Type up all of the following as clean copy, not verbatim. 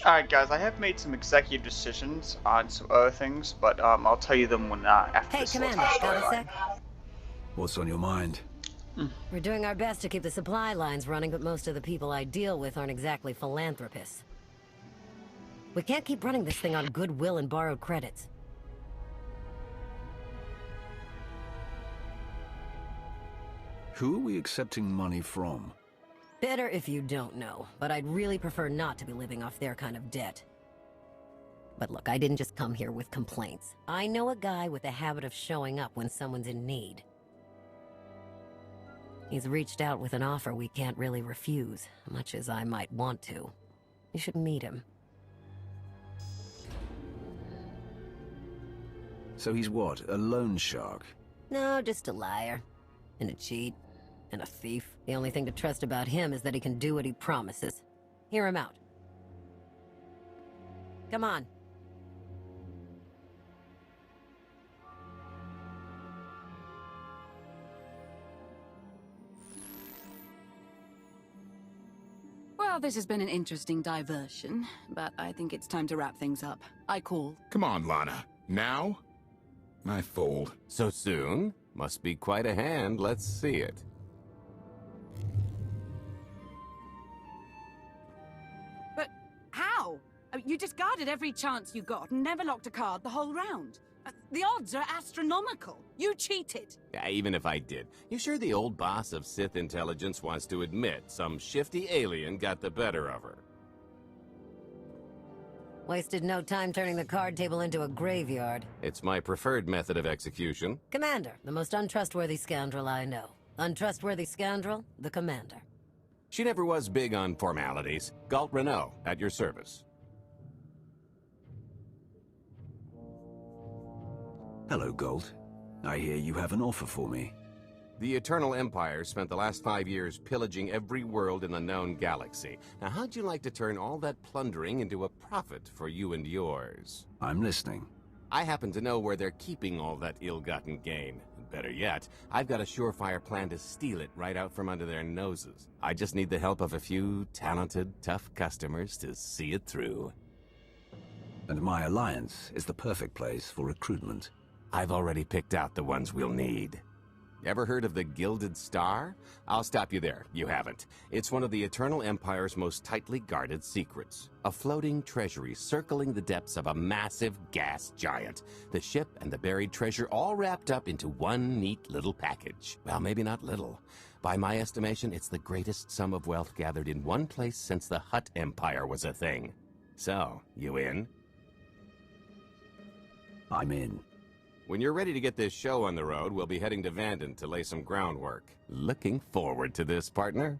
Alright guys, I have made some executive decisions on some other things, but I'll tell you them when after Hey, this little Commander, got a storyline. sec? What's on your mind? We're doing our best to keep the supply lines running, but most of the people I deal with aren't exactly philanthropists. We can't keep running this thing on goodwill and borrowed credits. Who are we accepting money from? Better if you don't know, but I'd really prefer not to be living off their kind of debt. But look, I didn't just come here with complaints. I know a guy with a habit of showing up when someone's in need. He's reached out with an offer we can't really refuse, much as I might want to. You should meet him. So he's what, a loan shark? No, just a liar. And a cheat. And a thief. The only thing to trust about him is that he can do what he promises. Hear him out. Come on. Well, this has been an interesting diversion, but I think it's time to wrap things up. I call. Come on, Lana. Now? I fold. So soon? Must be quite a hand. Let's see it. But how? You discarded every chance you got and never locked a card the whole round. The odds are astronomical. You cheated. Yeah, even if I did. You sure the old boss of Sith intelligence wants to admit some shifty alien got the better of her? Wasted no time turning the card table into a graveyard. It's my preferred method of execution. Commander, the most untrustworthy scoundrel I know. Untrustworthy scoundrel, the Commander. She never was big on formalities. Galt Renault, at your service. Hello, Gold. I hear you have an offer for me. The Eternal Empire spent the last 5 years pillaging every world in the known galaxy. Now, how'd you like to turn all that plundering into a profit for you and yours? I'm listening. I happen to know where they're keeping all that ill-gotten gain. Better yet, I've got a surefire plan to steal it right out from under their noses. I just need the help of a few talented, tough customers to see it through. And my alliance is the perfect place for recruitment. I've already picked out the ones we'll need. Ever heard of the Gilded Star? I'll stop you there. You haven't. It's one of the Eternal Empire's most tightly guarded secrets. A floating treasury circling the depths of a massive gas giant. The ship and the buried treasure all wrapped up into one neat little package. Well, maybe not little. By my estimation, it's the greatest sum of wealth gathered in one place since the Hutt Empire was a thing. So, you in? I'm in. When you're ready to get this show on the road, we'll be heading to Vanden to lay some groundwork. Looking forward to this, partner.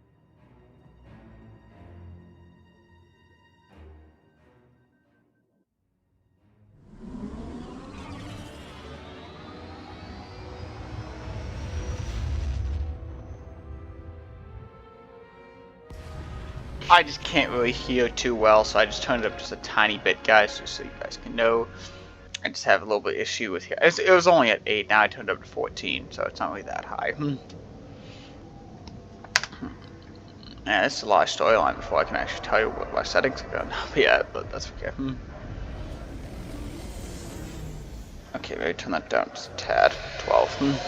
I just can't really hear too well, so I just turned it up just a tiny bit, guys, just so you guys can know. I just have a little bit of issue with here. It was only at 8, now I turned it up to 14, so it's not really that high. Yeah, this is a lot of storyline before I can actually tell you what my settings are going to be at, but that's okay. Okay, maybe turn that down just a tad. 12.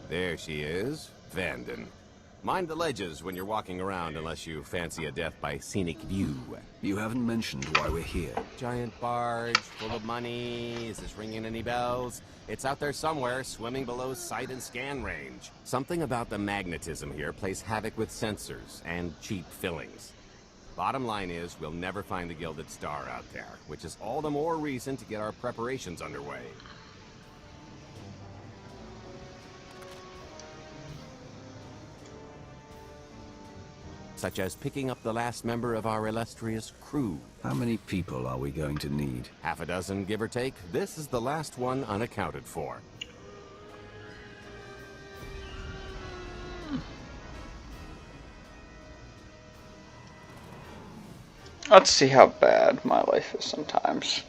There she is, Vanden. Mind the ledges when you're walking around unless you fancy a death by scenic view. You haven't mentioned why we're here. Giant barge, full of money. Is this ringing any bells? It's out there somewhere, swimming below sight and scan range. Something about the magnetism here plays havoc with sensors and cheap fillings. Bottom line is, we'll never find the Gilded Star out there, which is all the more reason to get our preparations underway. Such as picking up the last member of our illustrious crew. How many people are we going to need? Half a dozen, give or take. This is the last one unaccounted for. Let's see how bad my life is sometimes.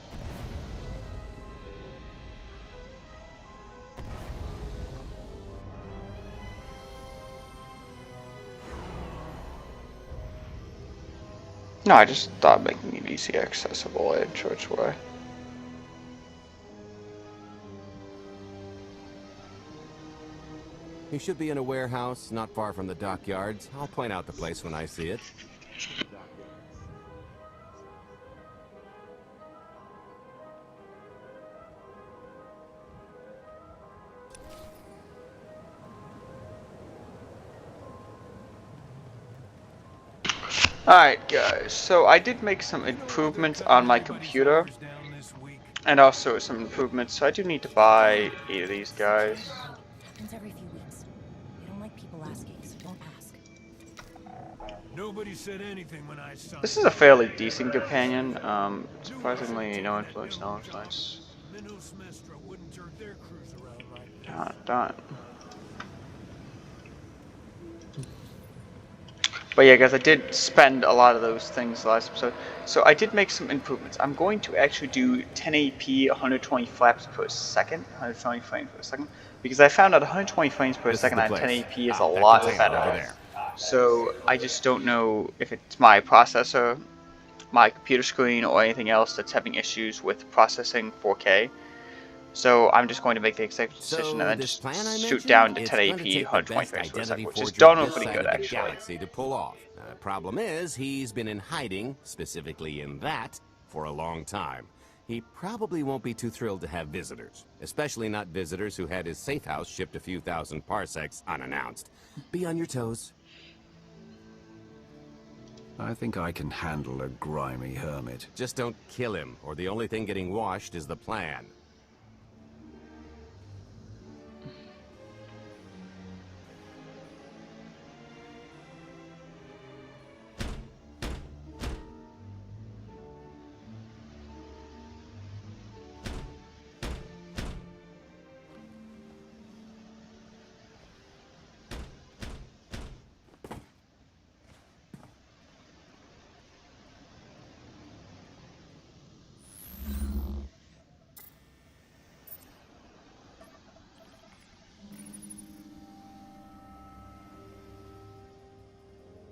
No, I just thought making it easy accessible in Church Way. He should be in a warehouse not far from the dockyards. I'll point out the place when I see it. Alright guys, so I did make some improvements on my computer, and also some improvements, so I do need to buy 8 of these guys. Happens every few weeks. I don't like people asking, so don't ask. Nobody said anything when I saw. This is a fairly decent companion, surprisingly no influence, no influence. Minos Mestra wouldn't turn their crews around like that. Done. But yeah guys, I did spend a lot of those things last episode. So I did make some improvements. I'm going to actually do 1080p 120 flaps per second, 120 frames per second, because I found out 120 frames per second on 1080p is a lot better. So I just don't know if it's my processor, my computer screen, or anything else that's having issues with processing 4K. So I'm just going to make the executive decision and then just shoot down to 1080p 120 frames per second, which is done pretty good actually. Galaxy to pull off. Problem is, he's been in hiding, specifically in that, for a long time. He probably won't be too thrilled to have visitors, especially not visitors who had his safe house shipped a few thousand parsecs unannounced. Be on your toes. I think I can handle a grimy hermit. Just don't kill him, or the only thing getting washed is the plan.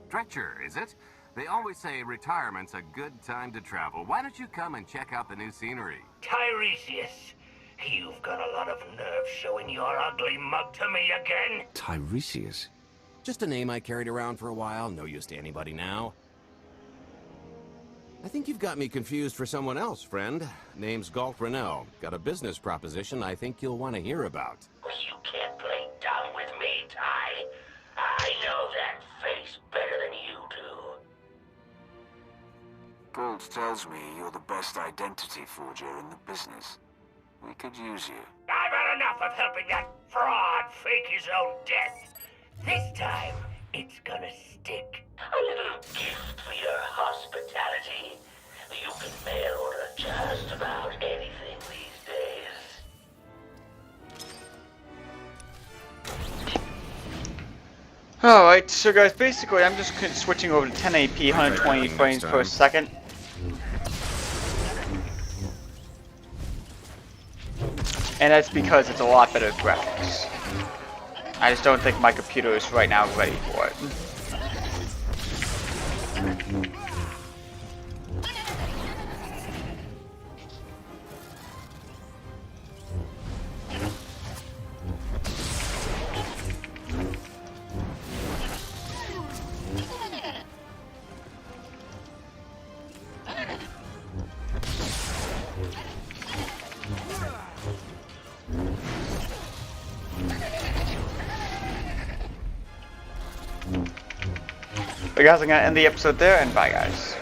Stretcher, is it? They always say retirement's a good time to travel. Why don't you come and check out the new scenery? Tiresias, you've got a lot of nerve showing your ugly mug to me again. Tiresias? Just a name I carried around for a while, no use to anybody now. I think you've got me confused for someone else, friend. Name's Galt Renell. Got a business proposition I think you'll want to hear about. You can't play dumb with me, Ty. I know that face better than you do. Galt tells me you're the best identity forger in the business. We could use you. I've had enough of helping that fraud fake his own death. This time, it's gonna stick. A little gift for your hospitality. You can mail order just about anything these days. Alright, so guys, basically I'm just switching over to 1080p 120 frames per second. And that's because it's a lot better graphics. I just don't think my computer is right now ready for it. But guys, I'm gonna end the episode there, and bye guys.